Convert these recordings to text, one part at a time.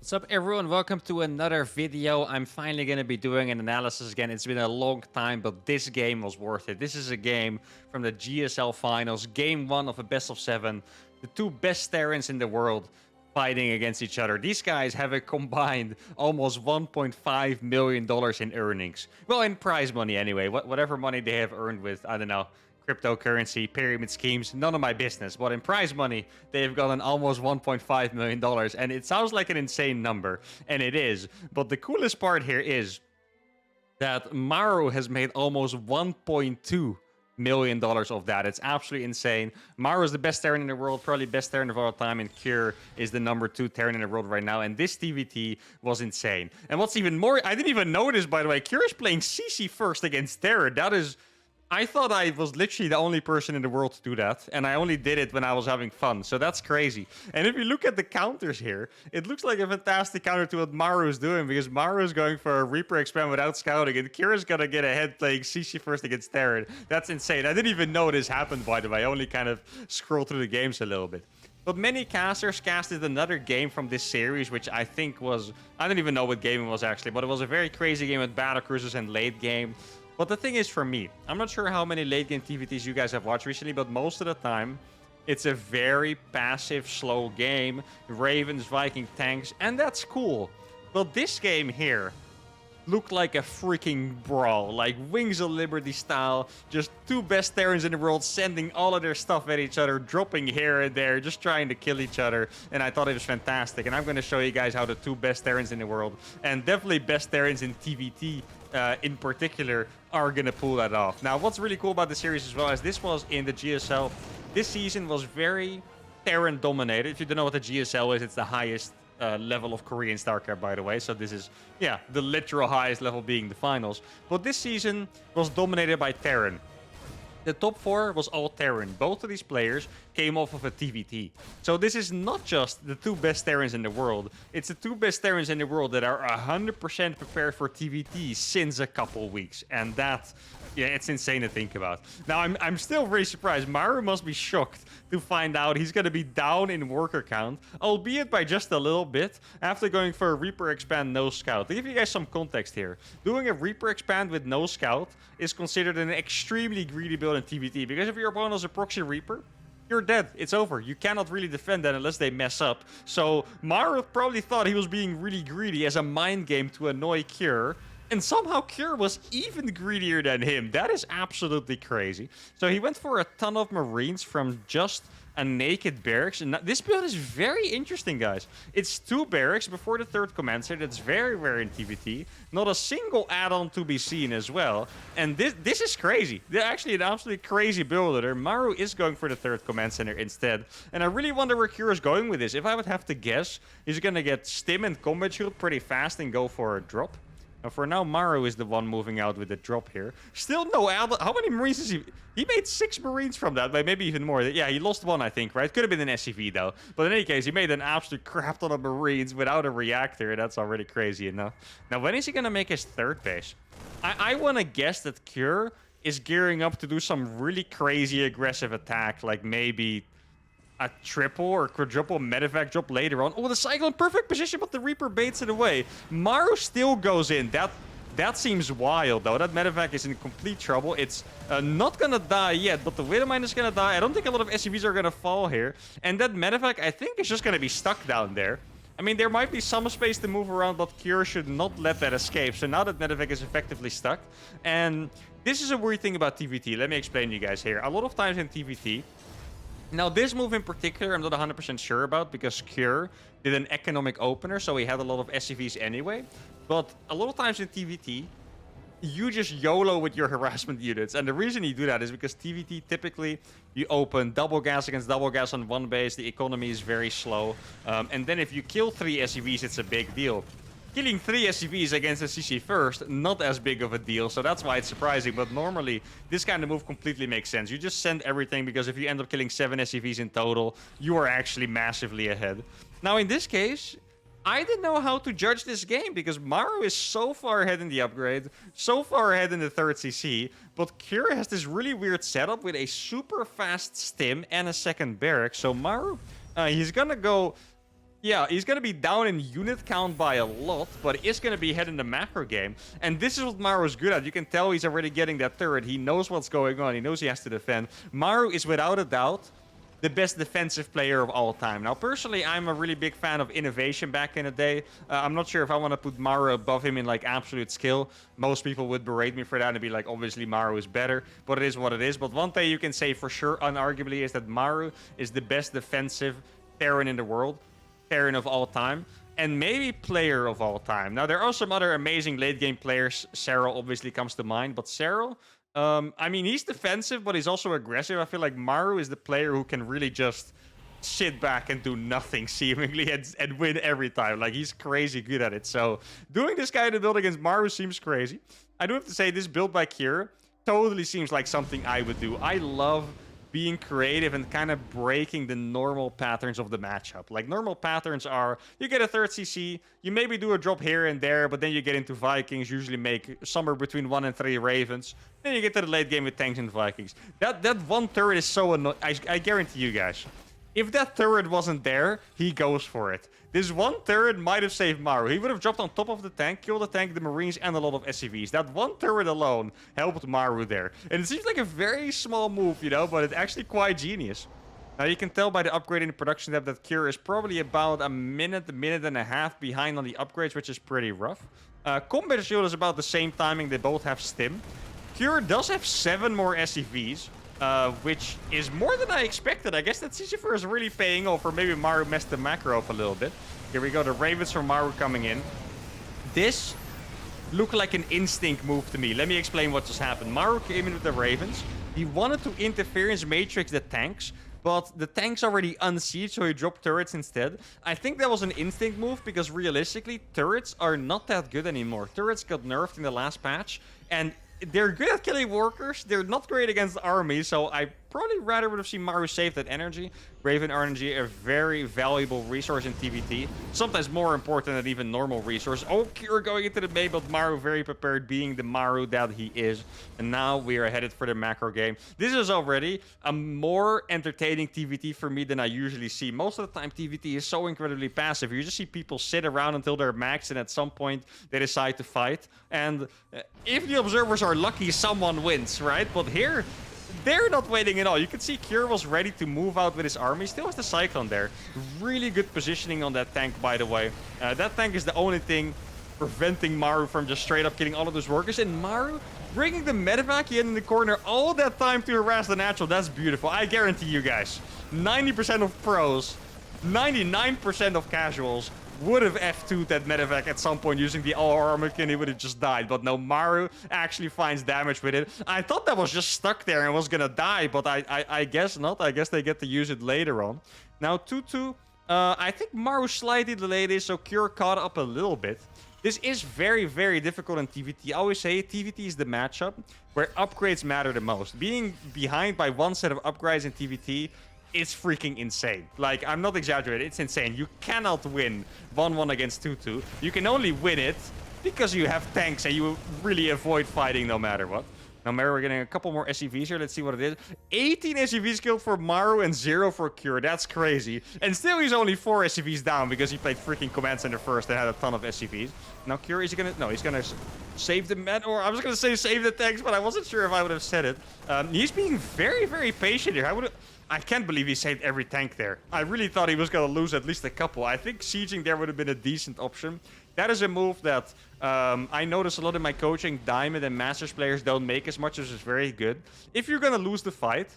What's up everyone, welcome to another video. I'm finally going to be doing an analysis again. It's been a long time, but this game was worth it. This is a game from the GSL finals, game 1 of a best of 7. The two best Terrans in the world fighting against each other. These guys have a combined almost $1.5 million in earnings. Well, in prize money anyway, whatever money they have earned with, I don't know, cryptocurrency, pyramid schemes, none of my business. But in prize money, they've gotten almost $1.5 million. And it sounds like an insane number, and it is. But the coolest part here is that Maru has made almost $1.2 million of that. It's absolutely insane. Maru is the best Terran in the world, probably best Terran of all time, and Cure is the number 2 Terran in the world right now. And this TVT was insane. And what's even more, I didn't even know this, by the way, Cure is playing CC first against Terran. That is... I thought I was literally the only person in the world to do that, and I only did it when I was having fun, so that's crazy. And if you look at the counters here, it looks like a fantastic counter to what Maru is doing, because Maru is going for a Reaper expand without scouting, and Kira's gonna get ahead playing CC first against Terran. That's insane. I didn't even know this happened, by the way. I only kind of scrolled through the games a little bit. But many casters casted another game from this series, which I think was... I don't even know what game it was actually, but it was a very crazy game with battle cruisers and late game. But the thing is, for me, I'm not sure how many late game TVTs you guys have watched recently, but most of the time, it's a very passive, slow game. Ravens, Viking tanks, and that's cool. But this game here looked like a freaking brawl, like Wings of Liberty style. Just two best Terrans in the world sending all of their stuff at each other, dropping here and there, just trying to kill each other. And I thought it was fantastic. And I'm going to show you guys how the two best Terrans in the world, and definitely best Terrans in TVT in particular, are going to pull that off. Now, what's really cool about the series as well is this was in the GSL. This season was very Terran dominated. If you don't know what the GSL is, it's the highest level of Korean StarCraft, by the way. So this is, yeah, the literal highest level being the finals. But this season was dominated by Terran. The top 4 was all Terran. Both of these players came off of a TVT. So this is not just the two best Terrans in the world. It's the two best Terrans in the world that are 100% prepared for TVT since a couple weeks. And that, yeah, it's insane to think about. Now, I'm still very surprised. Maru must be shocked to find out he's going to be down in worker count, albeit by just a little bit, after going for a Reaper expand no scout. To give you guys some context here, doing a Reaper expand with no scout is considered an extremely greedy build in TVT, because if your opponent is a proxy Reaper, you're dead. It's over. You cannot really defend that unless they mess up. So Maru probably thought he was being really greedy as a mind game to annoy Cure, and somehow Cure was even greedier than him. That is absolutely crazy. So he went for a ton of Marines from just a naked barracks. And this build is very interesting, guys. It's 2 barracks before the 3rd commander. That's very rare in TVT. Not a single add-on to be seen as well. And this is crazy. They're actually an absolutely crazy builder there. Maru is going for the 3rd command center instead. And I really wonder where Cure is going with this. If I would have to guess, he's going to get Stim and Combat Shield pretty fast and go for a drop. For now, Maru is the one moving out with the drop here. Still no add. How many Marines is he? He made 6 Marines from that, but maybe even more. Yeah, he lost 1, I think, right? Could have been an SCV, though. But in any case, he made an absolute crap ton of Marines without a reactor. That's already crazy enough. Now, when is he going to make his 3rd base? I want to guess that Cure is gearing up to do some really crazy aggressive attack, like maybe a triple or quadruple medevac drop later on. Oh, the Cyclone perfect position, but the Reaper baits it away. Maru still goes in. That seems wild, though. That medevac is in complete trouble. It's not gonna die yet, but the Widowmine is gonna die. I don't think a lot of SCVs are gonna fall here. And that medevac, I think, is just gonna be stuck down there. I mean, there might be some space to move around, but Cure should not let that escape. So now that medevac is effectively stuck. And this is a weird thing about TVT. Let me explain to you guys here. A lot of times in TVT, now, this move in particular, I'm not 100% sure about, because Cure did an economic opener, so he had a lot of SCVs anyway. But a lot of times in TVT, you just YOLO with your harassment units. And the reason you do that is because TVT, typically, you open double gas against double gas on one base. The economy is very slow. And then if you kill 3 SCVs, it's a big deal. Killing 3 SCVs against a CC first, not as big of a deal, so that's why it's surprising. But normally, this kind of move completely makes sense. You just send everything, because if you end up killing 7 SCVs in total, you are actually massively ahead. Now, in this case, I didn't know how to judge this game, because Maru is so far ahead in the upgrade, so far ahead in the 3rd CC, but Cure has this really weird setup with a super fast stim and a 2nd barrack. So Maru, he's gonna go Yeah, he's going to be down in unit count by a lot, but he is going to be ahead in the macro game. And this is what Maru's good at. You can tell he's already getting that turret. He knows what's going on. He knows he has to defend. Maru is without a doubt the best defensive player of all time. Now, personally, I'm a really big fan of innovation back in the day. I'm not sure if I want to put Maru above him in like absolute skill. Most people would berate me for that and be like, obviously Maru is better, but it is what it is. But one thing you can say for sure, unarguably, is that Maru is the best defensive Terran in the world, Terran of all time, and maybe player of all time. Now, there are some other amazing late game players. Serral obviously comes to mind, but Serral, I mean, he's defensive, but he's also aggressive. I feel like Maru is the player who can really just sit back and do nothing, seemingly, and win every time. Like, he's crazy good at it. So, doing this kind of build against Maru seems crazy. I do have to say, this build by Kira totally seems like something I would do. I love being creative and kind of breaking the normal patterns of the matchup. Like, normal patterns are, you get a third CC, you maybe do a drop here and there, but then you get into Vikings, usually make somewhere between 1 and 3 Ravens. Then you get to the late game with tanks and Vikings. That one turret is so annoying. I guarantee you guys, if that turret wasn't there, he goes for it. This one turret might have saved Maru. He would have dropped on top of the tank, killed the tank, the Marines, and a lot of SCVs. That one turret alone helped Maru there. And it seems like a very small move, you know, but it's actually quite genius. Now, you can tell by the upgrade in the production tab that Cure is probably about a minute and a half behind on the upgrades, which is pretty rough. Combat Shield is about the same timing. They both have Stim. Cure does have 7 more SCVs. Which is more than I expected. I guess that CC4 is really paying off, or maybe Maru messed the macro up a little bit. Here we go, the Ravens from Maru coming in. This looked like an instinct move to me. Let me explain what just happened. Maru came in with the Ravens. He wanted to interference matrix the tanks, but the tanks already unseated, so he dropped turrets instead. I think that was an instinct move, because realistically, turrets are not that good anymore. Turrets got nerfed in the last patch, and they're good at killing workers. They're not great against the army, so I probably rather would have seen Maru save that energy. Raven RNG, a very valuable resource in TVT. Sometimes more important than even normal resource. Oh, Cure going into the May, but Maru very prepared, being the Maru that he is. And now we are headed for the macro game. This is already a more entertaining TVT for me than I usually see. Most of the time, TVT is so incredibly passive. You just see people sit around until they're maxed, and at some point, they decide to fight. And if the observers are lucky, someone wins, right? But here, they're not waiting at all. You can see Cure was ready to move out with his army. Still has the Cyclone there. Really good positioning on that tank, by the way. That tank is the only thing preventing Maru from just straight up killing all of those workers. And Maru bringing the medevac in the corner all that time to harass the natural. That's beautiful. I guarantee you guys, 90% of pros, 99% of casuals would have F2'd that medevac at some point using the all-armor, and he would have just died. But no, Maru actually finds damage with it. I thought that was just stuck there and was gonna die, but I guess not. I guess they get to use it later on. Now, 2-2. I think Maru slightly delayed it, so Cure caught up a little bit. This is very, very difficult in TVT. I always say TVT is the matchup where upgrades matter the most. Being behind by one set of upgrades in TVT, it's freaking insane. Like, I'm not exaggerating. It's insane. You cannot win 1-1 against 2-2. You can only win it because you have tanks and you really avoid fighting no matter what. Now, Maru, we're getting a couple more SCVs here. Let's see what it is. 18 SCVs killed for Maru and 0 for Cure. That's crazy. And still, he's only 4 SCVs down because he played freaking Command Center first and had a ton of SCVs. Now, Cure, is he gonna... No, he's gonna save the men, or I was gonna say save the tanks, but I wasn't sure if I would have said it. He's being very, very patient here. I can't believe he saved every tank there. I really thought he was going to lose at least a couple. I think sieging there would have been a decent option. That is a move that I notice a lot in my coaching. Diamond and Masters players don't make as much, as is very good. If you're going to lose the fight,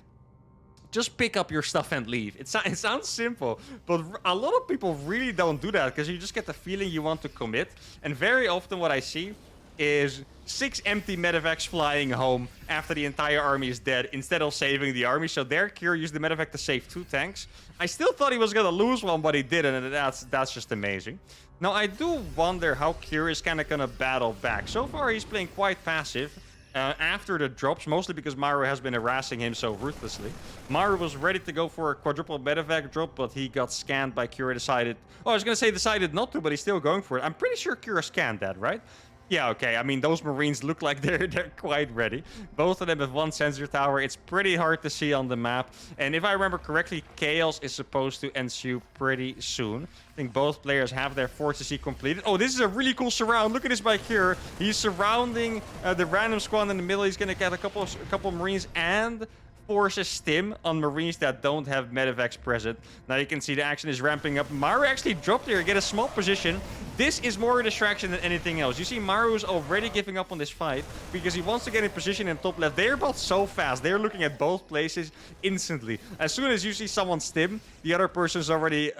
just pick up your stuff and leave. It sounds simple, but a lot of people really don't do that because you just get the feeling you want to commit. And very often what I see is 6 empty medevacs flying home after the entire army is dead instead of saving the army. So there, Cure used the medevac to save 2 tanks. I still thought he was going to lose one, but he didn't, and that's just amazing. Now, I do wonder how Cure is kind of going to battle back. So far, he's playing quite passive after the drops, mostly because Maru has been harassing him so ruthlessly. Maru was ready to go for a quadruple medevac drop, but he got scanned by Cure. I was going to say decided not to, but he's still going for it. I'm pretty sure Cure scanned that, right? Yeah, okay. I mean, those Marines look like they're quite ready. Both of them have one sensor tower. It's pretty hard to see on the map. And if I remember correctly, Chaos is supposed to ensue pretty soon. I think both players have their Fortress completed. Oh, this is a really cool surround. Look at this by Cure. He's surrounding the random squad in the middle. He's going to get a couple Marines and forces stim on Marines that don't have medevacs present. Now you can see the action is ramping up. Maru actually dropped here, get a small position. This is more a distraction than anything else. You see Maru is already giving up on this fight because he wants to get in position in top left. They're both so fast. They're looking at both places instantly. As soon as you see someone stim, the other person's already,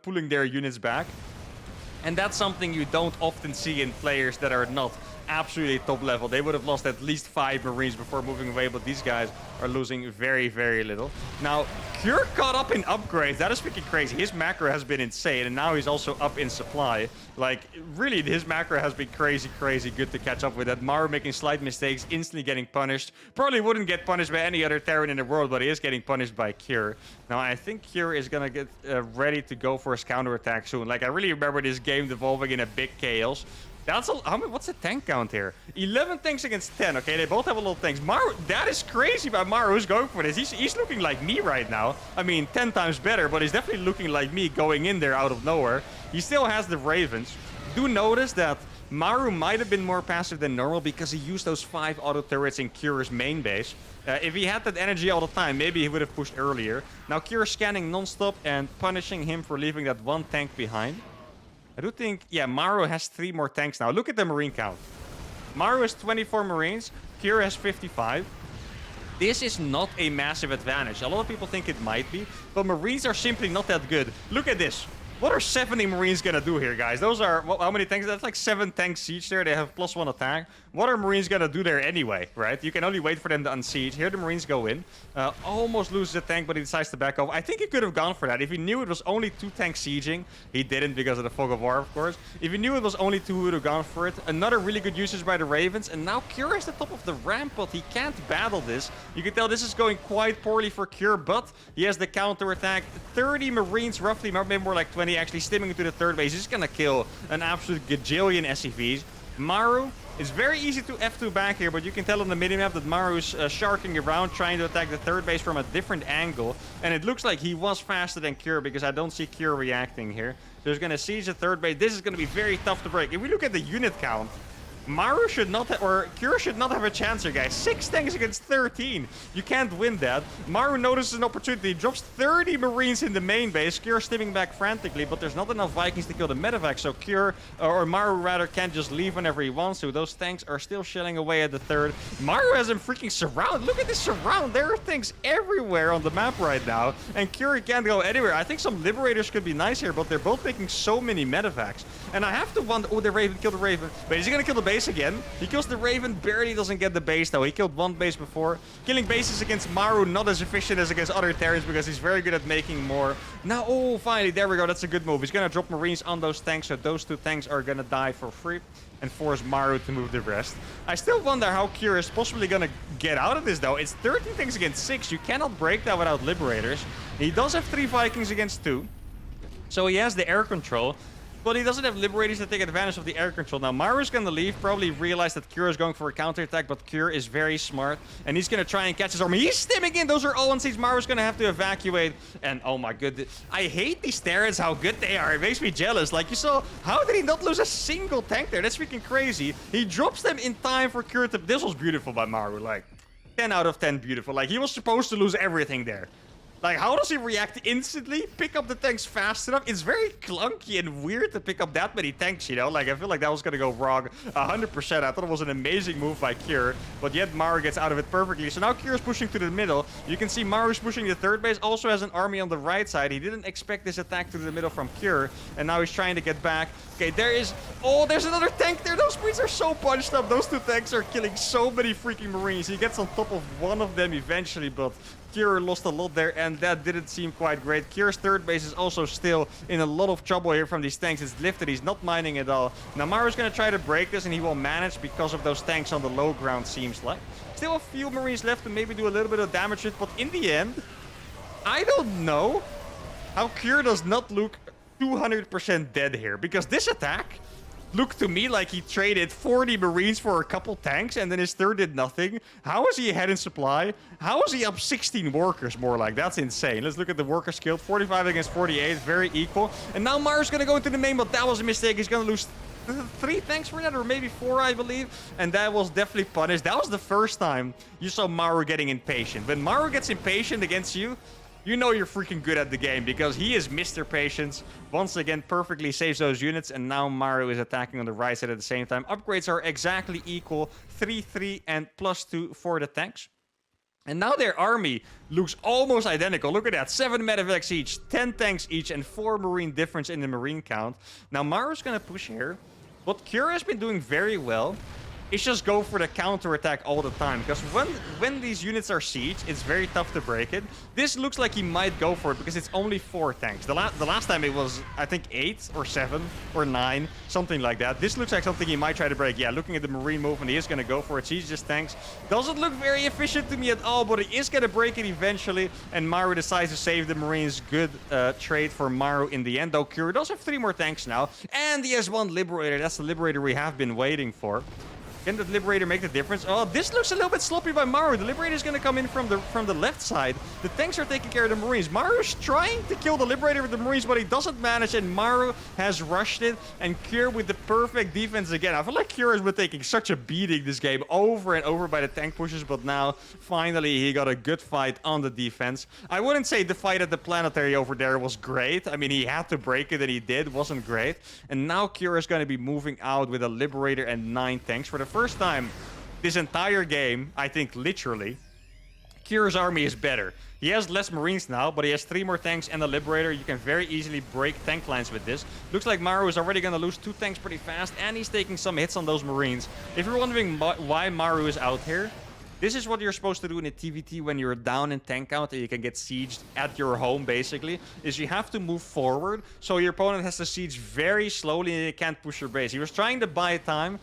pulling their units back. And that's something you don't often see in players that are not absolutely top level. They would have lost at least 5 Marines before moving away, but these guys are losing very, very little. Now, Cure caught up in upgrades. That is freaking crazy. His macro has been insane, and now he's also up in supply. Like, really, his macro has been crazy, crazy good to catch up with that. Maru making slight mistakes, instantly getting punished. Probably wouldn't get punished by any other Terran in the world, but he is getting punished by Cure. Now, I think Cure is gonna get ready to go for his counterattack soon. Like, I really remember this game devolving in a big chaos. That's what's the tank count here? 11 tanks against 10. Okay, they both have a lot of tanks. Maru, that is crazy by Maru who's going for this. He's looking like me right now. I mean, 10 times better, but he's definitely looking like me going in there out of nowhere. He still has the Ravens. Do notice that Maru might have been more passive than normal because he used those 5 auto turrets in Cure's main base. If he had that energy all the time, maybe he would have pushed earlier. Now Cure scanning non-stop and punishing him for leaving that 1 tank behind. I do think, yeah, Maru has 3 more tanks now. Look at the Marine count. Maru has 24 Marines. Cure has 55. This is not a massive advantage. A lot of people think it might be, but Marines are simply not that good. Look at this. What are 70 Marines gonna do here, guys? Those are, how many tanks? That's like 7 tanks siege there. They have +1 attack. What are Marines gonna do there anyway, right? You can only wait for them to unsiege. Here the Marines go in. Almost loses a tank, but he decides to back off. I think he could have gone for that. If he knew it was only 2 tanks sieging, he didn't because of the fog of war, of course. If he knew it was only 2, he would have gone for it. Another really good usage by the Ravens. And now Cure is the top of the ramp, but he can't battle this. You can tell this is going quite poorly for Cure, but he has the counter attack. 30 Marines, roughly, maybe more like 20. Actually stimming into the third base. He's gonna kill an absolute gajillion SCVs. Maru is very easy to F2 back here, but you can tell on the minimap that Maru's sharking around, trying to attack the third base from a different angle. And it looks like he was faster than Cure because I don't see Cure reacting here. So he's gonna siege the third base. This is gonna be very tough to break. If we look at the unit count, Maru should not have, or Cure should not have a chance here, guys. 6 tanks against 13. You can't win that. Maru notices an opportunity. He drops 30 Marines in the main base. Cure stimming back frantically, but there's not enough Vikings to kill the medevac, so Cure, or Maru rather, can't just leave whenever he wants to. Those tanks are still shelling away at the third. Maru has him freaking surrounded. Look at this surround. There are things everywhere on the map right now, and Cure can't go anywhere. I think some Liberators could be nice here, but they're both making so many medevacs. And I have to wonder, oh, the Raven killed the Raven. But is he gonna kill the base again? He kills the Raven, barely doesn't get the base though. He killed 1 base before. Killing bases against Maru, not as efficient as against other Terrans because he's very good at making more. Now, oh, finally, there we go. That's a good move. He's gonna drop Marines on those tanks, so those 2 tanks are gonna die for free and force Maru to move the rest. I still wonder how Cure is possibly gonna get out of this though. It's 13 tanks against 6. You cannot break that without Liberators. He does have 3 Vikings against 2. So he has the air control. But he doesn't have Liberators to take advantage of the air control. Now, Maru's gonna leave, probably realize that Cure is going for a counterattack, but Cure is very smart, and he's gonna try and catch his army. He's stimming in! Those are all on siege. Maru's gonna have to evacuate, and oh my goodness. I hate these Terrans, how good they are. It makes me jealous. Like, you saw, how did he not lose a single tank there? That's freaking crazy. He drops them in time for Cure to... This was beautiful by Maru, like, 10 out of 10 beautiful. Like, he was supposed to lose everything there. Like, how does he react instantly? Pick up the tanks fast enough? It's very clunky and weird to pick up that many tanks, you know? Like, I feel like that was gonna go wrong 100%. I thought it was an amazing move by Cure, but yet Maru gets out of it perfectly. So now Cure's pushing to the middle. You can see Maru's pushing the third base, also has an army on the right side. He didn't expect this attack to the middle from Cure, and now he's trying to get back. Okay, there is... Oh, there's another tank there! Those Marines are so punched up! Those 2 tanks are killing so many freaking Marines. He gets on top of one of them eventually, but... Cure lost a lot there, and that didn't seem quite great. Cure's third base is also still in a lot of trouble here from these tanks. It's lifted. He's not mining at all. Now, Maru's going to try to break this, and he will manage because of those tanks on the low ground, seems like. Still a few Marines left to maybe do a little bit of damage to it, but in the end, I don't know how Cure does not look 200% dead here, because this attack looked to me like he traded 40 Marines for a couple tanks, and then his third did nothing. How is he ahead in supply? How is he up 16 workers, more like? That's insane. Let's look at the worker skill. 45 against 48, very equal. And now Maru's going to go into the main, but that was a mistake. He's going to lose 3 tanks for that, or maybe 4, I believe. And that was definitely punished. That was the first time you saw Maru getting impatient. When Maru gets impatient against you, you know you're freaking good at the game, because he is Mr. Patience. Once again, perfectly saves those units, and now Maru is attacking on the right side at the same time. Upgrades are exactly equal, 3-3 and +2 for the tanks. And now their army looks almost identical. Look at that, 7 medevacs each, 10 tanks each, and 4 marine difference in the marine count. Now Maru's gonna push here. What Cure has been doing very well is just go for the counterattack all the time. Because when these units are sieged, it's very tough to break it. This looks like he might go for it because it's only 4 tanks. The last time it was, I think, 8 or 7 or 9, something like that. This looks like something he might try to break. Yeah, looking at the marine movement, he is going to go for it. Sieges tanks. Doesn't look very efficient to me at all, but he is going to break it eventually. And Maru decides to save the marines. Good trade for Maru in the end, though. Cure does have 3 more tanks now. And he has 1 Liberator. That's the Liberator we have been waiting for. Can the Liberator make the difference? Oh, this looks a little bit sloppy by Maru. The Liberator is going to come in from the left side. The tanks are taking care of the Marines. Maru's trying to kill the Liberator with the Marines, but he doesn't manage, and Maru has rushed it. And Cure with the perfect defense again. I feel like Cure has been taking such a beating this game over and over by the tank pushes, but now, finally, he got a good fight on the defense. I wouldn't say the fight at the planetary over there was great. I mean, he had to break it, and he did. Wasn't great. And now Cure is going to be moving out with a Liberator and 9 tanks for the first time this entire game. I think literally Cure's army is better. He has less marines now, but he has 3 more tanks and a Liberator. You can very easily break tank lines with this. Looks like Maru is already going to lose 2 tanks pretty fast, and he's taking some hits on those marines. If you're wondering why Maru is out here, this is what you're supposed to do in a TVT when you're down in tank count and you can get sieged at your home, basically, is you have to move forward, so your opponent has to siege very slowly and you can't push your base. He was trying to buy time.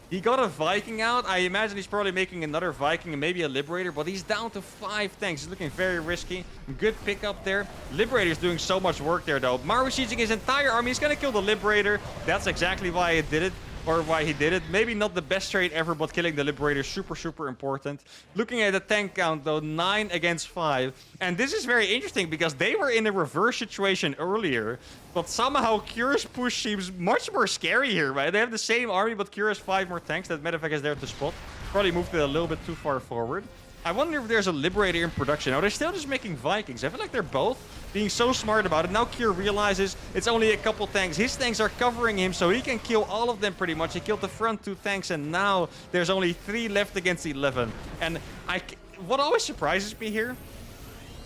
He got a Viking out. I imagine he's probably making another Viking and maybe a Liberator, but he's down to 5 tanks. He's looking very risky. Good pickup there. Liberator's doing so much work there, though. Maru sieging his entire army. He's going to kill the Liberator. That's exactly why he did it. Or why he did it. Maybe not the best trade ever, but killing the Liberator is super, super important. Looking at the tank count, though, 9 against 5. And this is very interesting because they were in a reverse situation earlier. But somehow Cure's push seems much more scary here, right? They have the same army, but Cure has 5 more tanks. That medevac is there to spot. Probably moved it a little bit too far forward. I wonder if there's a Liberator in production. Or they're still just making Vikings. I feel like they're both being so smart about it. Now Cure realizes it's only a couple tanks. His tanks are covering him, so he can kill all of them pretty much. He killed the front 2 tanks, and now there's only 3 left against 11. And what always surprises me here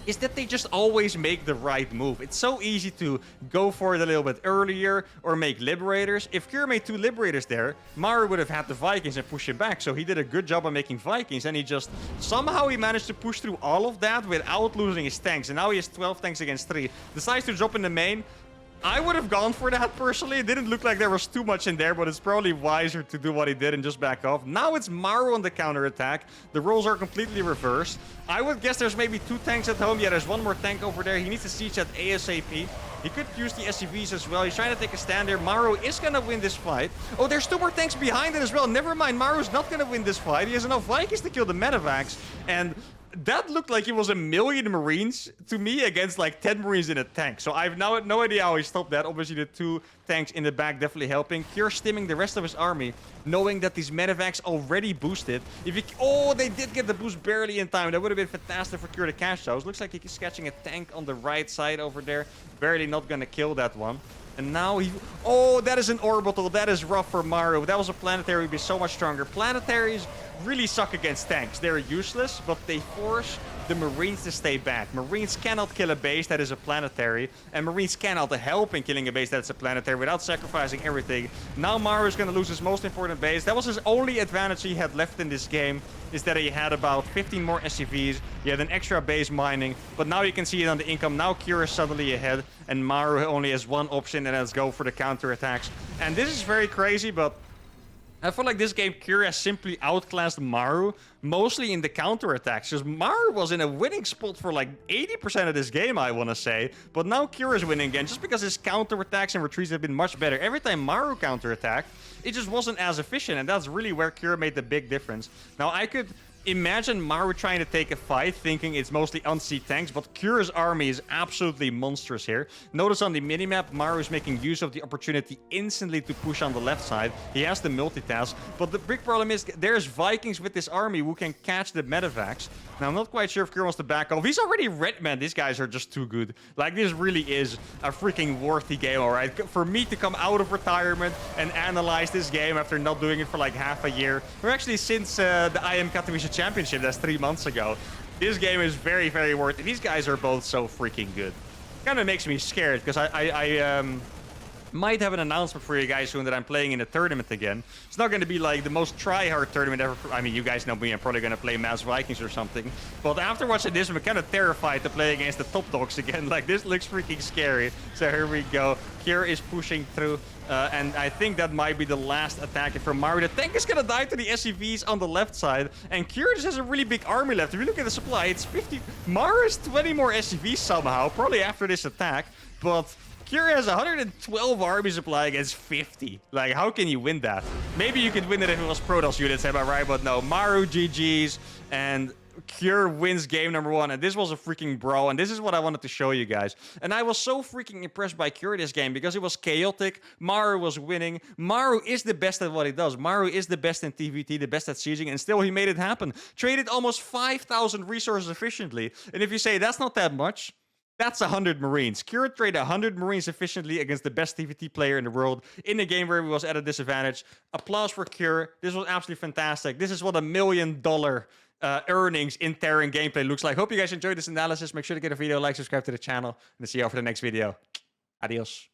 is that they just always make the right move. It's so easy to go for it a little bit earlier or make Liberators. If Cure made 2 Liberators there, Maru would have had the Vikings and push him back. So he did a good job on making Vikings, and he just somehow he managed to push through all of that without losing his tanks. And now he has 12 tanks against 3. Decides to drop in the main. I would have gone for that personally. It didn't look like there was too much in there, but it's probably wiser to do what he did and just back off. Now it's Maru on the counterattack. The roles are completely reversed. I would guess there's maybe 2 tanks at home. Yeah, there's 1 more tank over there. He needs to siege at ASAP. He could use the SCVs as well. He's trying to take a stand there. Maru is going to win this fight. Oh, there's 2 more tanks behind it as well. Never mind, Maru's not going to win this fight. He has enough Vikings to kill the medevacs. And that looked like it was a million Marines to me against like 10 Marines in a tank. So I have now no idea how he stopped that. Obviously, the 2 tanks in the back definitely helping. Cure stimming the rest of his army, knowing that these medevacs already boosted. Oh, they did get the boost barely in time. That would have been fantastic for Cure to catch those. Looks like he's catching a tank on the right side over there. Barely not going to kill that one. And now oh, that is an orbital. That is rough for Maru. If that was a planetary, would be so much stronger. Planetaries really suck against tanks. They're useless, but they force the Marines to stay back. Marines cannot kill a base that is a planetary, and Marines cannot help in killing a base that's a planetary without sacrificing everything. Now Maru is going to lose his most important base. That was his only advantage he had left in this game, is that he had about 15 more SCVs. He had an extra base mining, but now you can see it on the income. Now Cure is suddenly ahead, and Maru only has 1 option, and let's go for the counterattacks. And this is very crazy, but I feel like this game, Kira has simply outclassed Maru, mostly in the counterattacks. Because Maru was in a winning spot for like 80% of this game, I want to say. But now Kira's winning again, just because his counterattacks and retreats have been much better. Every time Maru counterattacked, it just wasn't as efficient. And that's really where Kira made the big difference. Now, I could imagine Maru trying to take a fight, thinking it's mostly unseen tanks, but Kira's army is absolutely monstrous here. Notice on the minimap, Maru is making use of the opportunity instantly to push on the left side. He has the multitask, but the big problem is there's Vikings with this army who can catch the medevacs. Now, I'm not quite sure if Kira wants to back off. He's already red, man. These guys are just too good. Like, this really is a freaking worthy game, all right? For me to come out of retirement and analyze this game after not doing it for like half a year, or actually since the IM Katowice Championship, that's 3 months ago. This game is very, very worth it. These guys are both so freaking good. Kind of makes me scared, because I might have an announcement for you guys soon that I'm playing in a tournament again. It's not going to be like the most try-hard tournament ever. I mean, you guys know me. I'm probably going to play Mass Vikings or something. But after watching this, I'm kind of terrified to play against the top dogs again. Like, this looks freaking scary. So here we go. Kira is pushing through. And I think that might be the last attack from Maru. The tank is going to die to the SCVs on the left side. And Kira just has a really big army left. If you look at the supply, it's 50. Maru has 20 more SCVs somehow, probably after this attack. But Kira has 112 army supply against 50. Like, how can you win that? Maybe you could win it if it was Protoss units, am I right? But no, Maru GG's, and Kira wins game number 1. And this was a freaking brawl, and this is what I wanted to show you guys. And I was so freaking impressed by Kira this game because it was chaotic. Maru was winning. Maru is the best at what he does. Maru is the best in TVT, the best at sieging, and still he made it happen. Traded almost 5,000 resources efficiently. And if you say that's not that much, that's 100 Marines. Kira traded 100 Marines efficiently against the best TVT player in the world in a game where he was at a disadvantage. Applause for Kira. This was absolutely fantastic. This is what $1 million earnings in Terran gameplay looks like. Hope you guys enjoyed this analysis. Make sure to give a video a like, subscribe to the channel, and see you all for the next video. Adios.